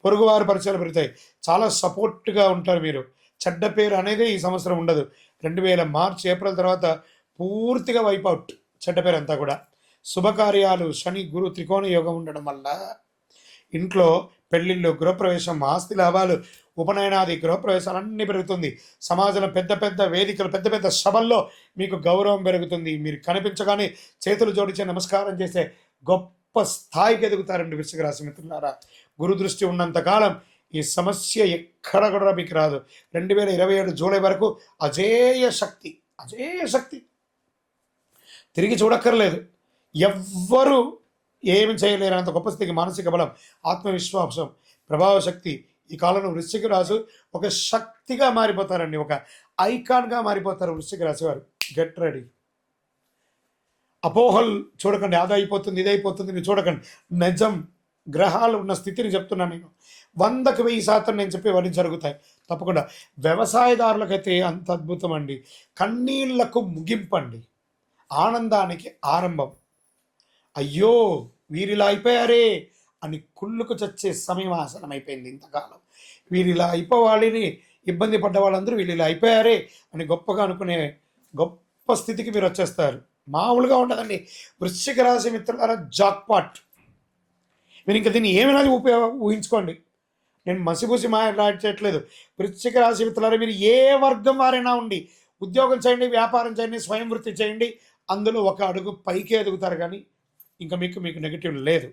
పొరుగువారి పరిచయాలు పెరుగుతాయి. చాలా సపోర్ట్గా ఉంటారు మీరు. చెడ్డ పేరు అనేది ఈ సంవత్సరం ఉండదు. 2000 మార్చ్ ఏప్రిల్ తర్వాత పూర్తిగా వైపౌట్ చెడ్డ పేరు అంతా కూడా. శుభకార్యాలు, శని గురు త్రికోణ యోగం ఉండడం వల్ల ఇంట్లో పెళ్ళిళ్ళు, గృహప్రవేశం, ఆస్తి లాభాలు, ఉపనయనాది గృహప్రవేశాలు అన్నీ పెరుగుతుంది. సమాజంలో పెద్ద పెద్ద వేదికలు, పెద్ద పెద్ద సభల్లో మీకు గౌరవం పెరుగుతుంది. మీరు కనిపించగానే చేతులు జోడించి నమస్కారం చేసే గొప్ప స్థాయికి ఎదుగుతారండి వృశ్చిక రాశి మిత్రులారా. గురు దృష్టి ఉన్నంతకాలం ఈ సమస్య ఎక్కడ కూడా మీకు రాదు. 2027 జూలై వరకు అజేయ శక్తి, అజేయ శక్తి, తిరిగి చూడక్కర్లేదు. ఎవ్వరూ ఏమి చేయలేరు అంత గొప్ప స్థితికి. మానసిక బలం, ఆత్మవిశ్వాసం, ప్రభావ శక్తి. ఈ కాలంలో వృశ్చిక రాశి ఒక శక్తిగా మారిపోతారండి, ఒక ఐకాన్గా మారిపోతారు వృశ్చిక రాశి వారు. Get ready. అపోహలు చూడకండి, అదైపోతుంది ఇదైపోతుంది మీరు చూడకండి. నిజం, గ్రహాలు ఉన్న స్థితిని చెప్తున్నాను నేను. 100కి 1000% నేను చెప్పేవన్నీ జరుగుతాయి తప్పకుండా. వ్యవసాయదారులకైతే అంత అద్భుతం అండి. కన్నీళ్లకు ముగింపండి, ఆనందానికి ఆరంభం. అయ్యో వీరిలా అయిపోయారే అని కుళ్ళుకు చచ్చే సమయం ఆసనమైపోయింది. ఇంతకాలం వీరిలా అయిపోవాలని ఇబ్బంది పడ్డ వాళ్ళందరూ వీళ్ళు ఇలా అయిపోయారే అని గొప్పగా అనుకునే గొప్ప స్థితికి మీరు వచ్చేస్తారు. మామూలుగా ఉండదండి వృశ్చిక రాశి మిత్రులారా. జాక్పాట్. మీరు ఇంకా దీన్ని ఏమైనా ఊహించుకోండి. నేను మసిపూసి మాట్లాడట్లేదు. వృశ్చిక రాశి మిత్రులారా, మీరు ఏ వర్గం వారైనా ఉండి ఉద్యోగం చేయండి, వ్యాపారం చేయండి, స్వయం వృత్తి చేయండి, అందులో ఒక అడుగు పైకే ఎదుగుతారు. కానీ ఇంకా మీకు నెగిటివ్ లేదు.